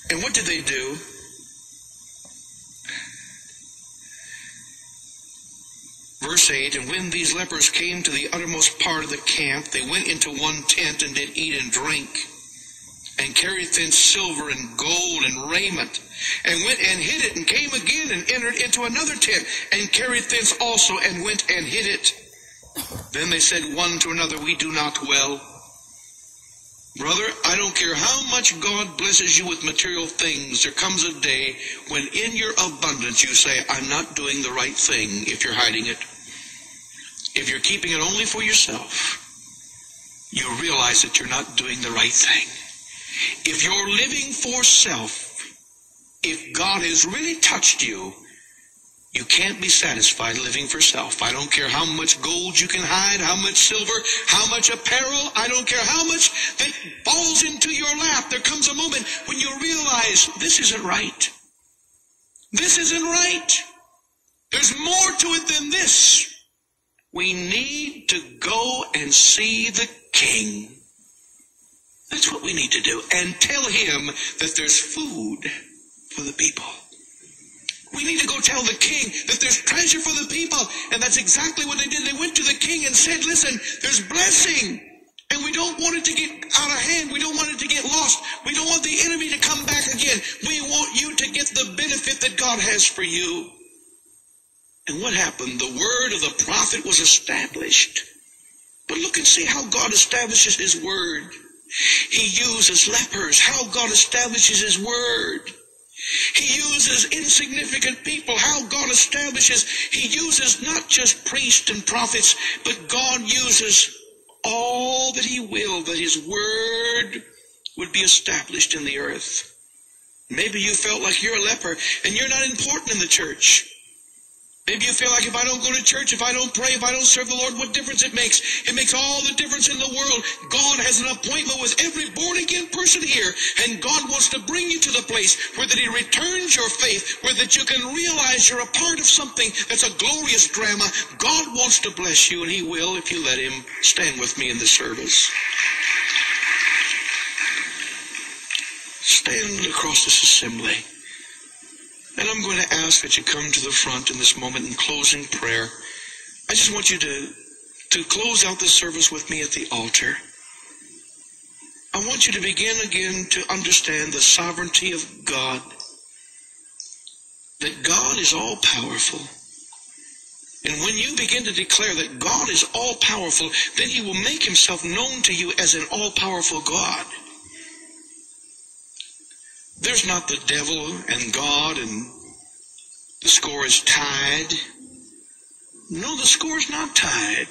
And what did they do? Verse 8, and when these lepers came to the uttermost part of the camp, they went into one tent and did eat and drink, and carried thence silver and gold and raiment, and went and hid it, and came again and entered into another tent, and carried thence also, and went and hid it. Then they said one to another, we do not well. Brother, I don't care how much God blesses you with material things, there comes a day when in your abundance you say, I'm not doing the right thing if you're hiding it. If you're keeping it only for yourself, you realize that you're not doing the right thing. If you're living for self, if God has really touched you, you can't be satisfied living for self. I don't care how much gold you can hide, how much silver, how much apparel. I don't care how much that falls into your lap. There comes a moment when you realize this isn't right. This isn't right. There's more to it than this. We need to go and see the King. That's what we need to do. And tell him that there's food for the people. We need to go tell the King that there's treasure for the people. And that's exactly what they did. They went to the King and said, listen, there's blessing. And we don't want it to get out of hand. We don't want it to get lost. We don't want the enemy to come back again. We want you to get the benefit that God has for you. And what happened? The word of the prophet was established. But look and see how God establishes his word. He uses lepers. How God establishes his word. He uses insignificant people. How God establishes. He uses not just priests and prophets, but God uses all that he will, that his word would be established in the earth. Maybe you felt like you're a leper and you're not important in the church. Maybe you feel like if I don't go to church, if I don't pray, if I don't serve the Lord, what difference it makes? It makes all the difference in the world. God has an appointment with every born-again person here, and God wants to bring you to the place where that he returns your faith, where that you can realize you're a part of something that's a glorious drama. God wants to bless you, and he will if you let him. Stand with me in the service. Stand across this assembly. And I'm going to ask that you come to the front in this moment in closing prayer. I just want you to close out this service with me at the altar. I want you to begin again to understand the sovereignty of God. That God is all-powerful. And when you begin to declare that God is all-powerful, then he will make himself known to you as an all-powerful God. There's not the devil and God and the score is tied. No, the score is not tied.